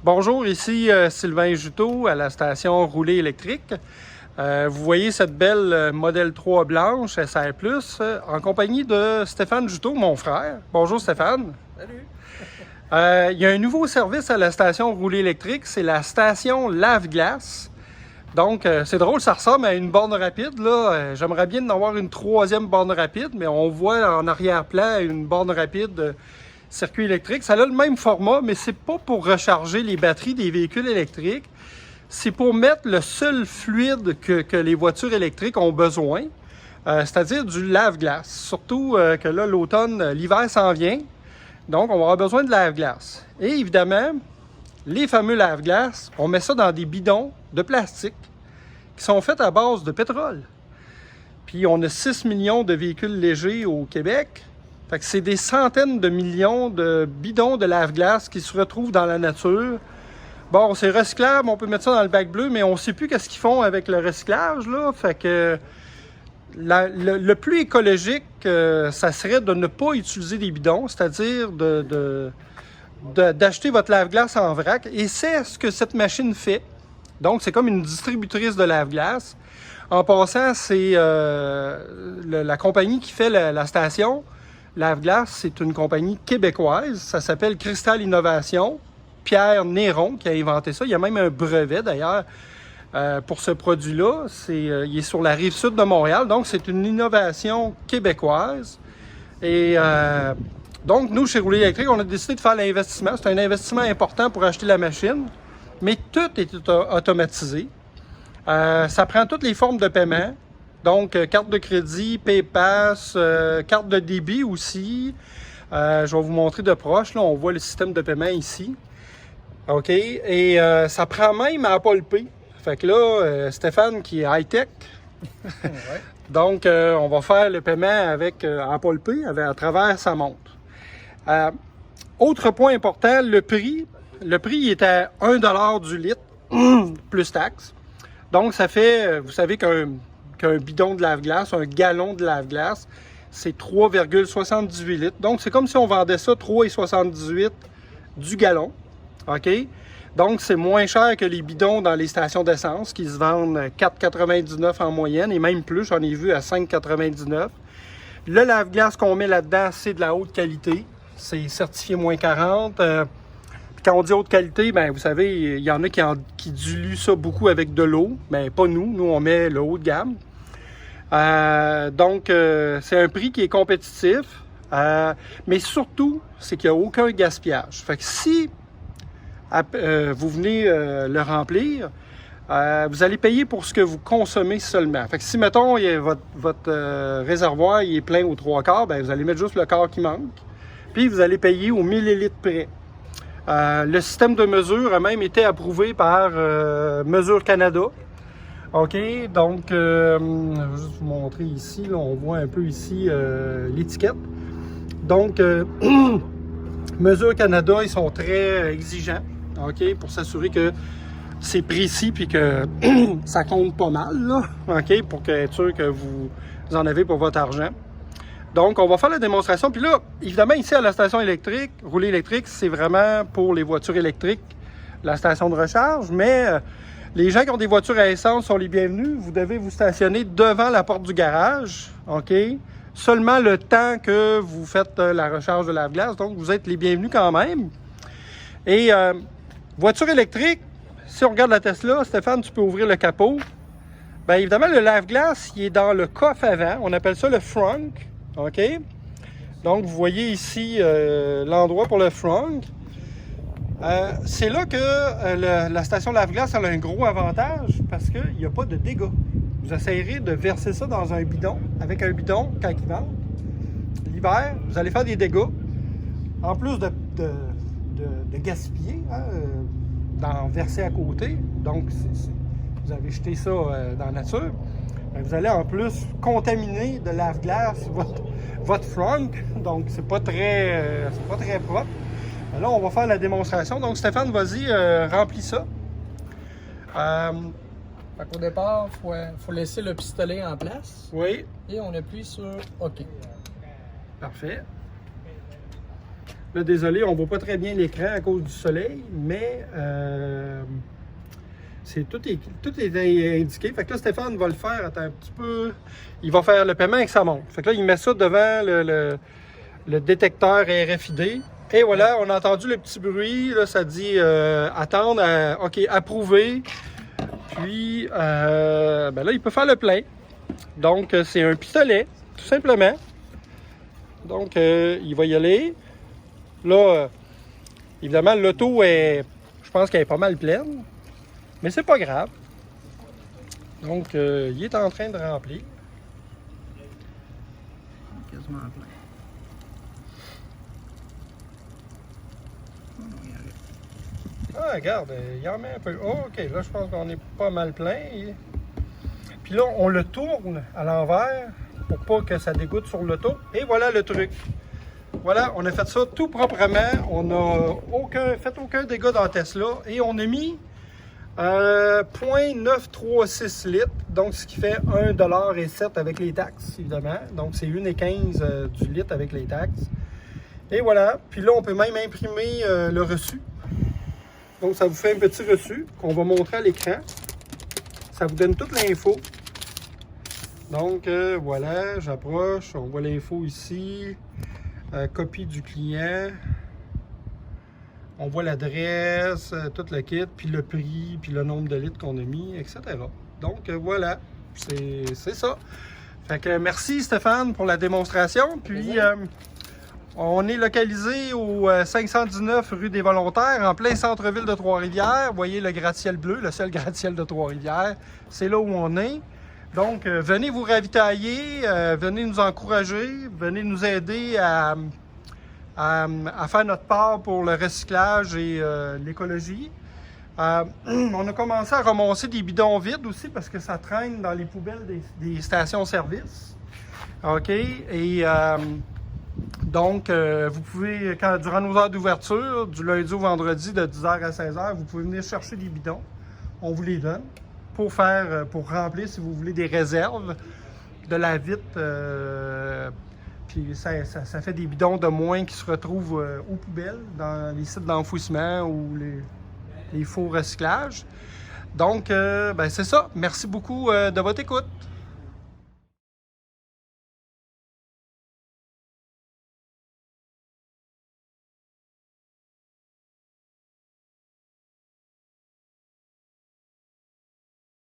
Bonjour, ici Sylvain Juteau à la station Roulé électrique. Vous voyez cette belle Model 3 blanche SR+, en compagnie de Stéphane Juteau, mon frère. Bonjour Stéphane. Salut! Il y a un nouveau service à la station Roulé électrique, c'est la station lave-glace. Donc, c'est drôle, ça ressemble à une borne rapide. Là, j'aimerais bien en avoir une troisième borne rapide, mais on voit en arrière-plan une borne rapide circuit électrique. Ça a le même format, mais c'est pas pour recharger les batteries des véhicules électriques. C'est pour mettre le seul fluide que les voitures électriques ont besoin, c'est-à-dire du lave-glace. Surtout que là, l'automne, l'hiver s'en vient. Donc, on va avoir besoin de lave-glace. Et évidemment, les fameux lave-glace, on met ça dans des bidons de plastique qui sont faits à base de pétrole. Puis, on a 6 millions de véhicules légers au Québec. Fait que c'est des centaines de millions de bidons de lave-glace qui se retrouvent dans la nature. Bon, c'est recyclable, on peut mettre ça dans le bac bleu, mais on ne sait plus qu'est-ce qu'ils font avec le recyclage, là. Fait que le plus écologique, ça serait de ne pas utiliser des bidons, c'est-à-dire d'acheter votre lave-glace en vrac. Et c'est ce que cette machine fait. Donc, c'est comme une distributrice de lave-glace. En passant, c'est la compagnie qui fait la station lave-glace, c'est une compagnie québécoise. Ça s'appelle Cristal Innovation. Pierre Néron qui a inventé ça. Il y a même un brevet, d'ailleurs, pour ce produit-là. Il est sur la rive sud de Montréal. Donc, c'est une innovation québécoise. Et donc, nous, chez Roulé électrique, on a décidé de faire l'investissement. C'est un investissement important pour acheter la machine. Mais tout est automatisé. Ça prend toutes les formes de paiement. Donc, carte de crédit, PayPass, carte de débit aussi. Je vais vous montrer de proche. Là, on voit le système de paiement ici. OK? Et ça prend même à Apple Pay. Fait que là, Stéphane qui est high-tech. Ouais. Donc, on va faire le paiement avec Apple Pay à travers sa montre. Autre point important, le prix. Le prix il est à 1 $ du litre, plus taxe. Donc, ça fait, vous savez qu'un bidon de lave-glace, un gallon de lave-glace, c'est 3,78 litres. Donc, c'est comme si on vendait ça 3,78 du gallon. OK? Donc, c'est moins cher que les bidons dans les stations d'essence qui se vendent 4,99 en moyenne et même plus, j'en ai vu à 5,99. Le lave-glace qu'on met là-dedans, c'est de la haute qualité. C'est certifié moins 40. Quand on dit haute qualité, ben vous savez, il y en a qui diluent ça beaucoup avec de l'eau, mais pas nous. Nous, on met le haut de gamme. Donc, c'est un prix qui est compétitif, mais surtout, c'est qu'il n'y a aucun gaspillage. Fait que si vous venez le remplir, vous allez payer pour ce que vous consommez seulement. Fait que si, mettons, votre réservoir il est plein aux 3/4, ben vous allez mettre juste le quart qui manque, puis vous allez payer au millilitre près. Le système de mesure a même été approuvé par Mesure Canada. OK, donc, je vais juste vous montrer ici, là, on voit un peu ici l'étiquette. Donc, Mesure Canada, ils sont très exigeants, OK, pour s'assurer que c'est précis puis que ça compte pas mal, là, OK, pour être sûr que vous en avez pour votre argent. Donc, on va faire la démonstration. Puis là, évidemment, ici à la station électrique, Roulé électrique, c'est vraiment pour les voitures électriques, la station de recharge, mais les gens qui ont des voitures à essence sont les bienvenus. Vous devez vous stationner devant la porte du garage, OK? Seulement le temps que vous faites la recharge de lave-glace. Donc, vous êtes les bienvenus quand même. Et voiture électrique, si on regarde la Tesla, Stéphane, tu peux ouvrir le capot. Bien, évidemment, le lave-glace, il est dans le coffre avant. On appelle ça le frunk, OK? Donc, vous voyez ici l'endroit pour le frunk. C'est là que la station lave-glace a un gros avantage parce qu'il n'y a pas de dégâts. Vous essayerez de verser ça dans un bidon, avec un bidon quand il vente. L'hiver, vous allez faire des dégâts. En plus de gaspiller, hein, d'en verser à côté. Donc, vous avez jeté ça dans la nature. Bien, vous allez en plus contaminer de lave-glace votre frunk. Donc, c'est pas très propre. Là, on va faire la démonstration. Donc, Stéphane, vas-y, remplis ça. Fait qu'au départ, il faut laisser le pistolet en place. Oui. Et on appuie sur OK. Parfait. Là, désolé, on ne voit pas très bien l'écran à cause du soleil, mais tout est indiqué. Fait que là, Stéphane va le faire. Attends un petit peu. Il va faire le paiement avec sa montre. Fait que là, il met ça devant le détecteur RFID. Et voilà, on a entendu le petit bruit. Là, ça dit attendre. OK, approuver. Puis, ben là, il peut faire le plein. Donc, c'est un pistolet, tout simplement. Donc, il va y aller. Là, évidemment, l'auto est, je pense qu'elle est pas mal pleine. Mais c'est pas grave. Donc, il est en train de remplir. Quasiment plein. Ah, regarde, il en met un peu. Oh, OK, là, je pense qu'on est pas mal plein. Puis là, on le tourne à l'envers pour pas que ça dégoûte sur l'auto. Et voilà le truc. Voilà, on a fait ça tout proprement. On n'a fait aucun dégât dans Tesla. Et on a mis 0,936 litres. Donc, ce qui fait 1,07$ avec les taxes, évidemment. Donc, c'est 1,15$ du litre avec les taxes. Et voilà. Puis là, on peut même imprimer le reçu. Donc, ça vous fait un petit reçu qu'on va montrer à l'écran. Ça vous donne toute l'info. Donc, voilà, j'approche. On voit l'info ici. Copie du client. On voit l'adresse, tout le kit, puis le prix, puis le nombre de litres qu'on a mis, etc. Donc, voilà, c'est ça. Fait que merci Stéphane pour la démonstration. Puis, on est localisé au 519 rue des Volontaires, en plein centre-ville de Trois-Rivières. Vous voyez le gratte-ciel bleu, le seul gratte-ciel de Trois-Rivières. C'est là où on est. Donc, venez vous ravitailler, venez nous encourager, venez nous aider à faire notre part pour le recyclage et l'écologie. On a commencé à ramasser des bidons vides aussi parce que ça traîne dans les poubelles des stations-service. OK? Et donc, vous pouvez, durant nos heures d'ouverture, du lundi au vendredi, de 10h à 16h, vous pouvez venir chercher des bidons. On vous les donne pour remplir, si vous voulez, des réserves de la vitre. Puis ça fait des bidons de moins qui se retrouvent aux poubelles, dans les sites d'enfouissement ou les faux recyclages. Donc, ben c'est ça. Merci beaucoup de votre écoute.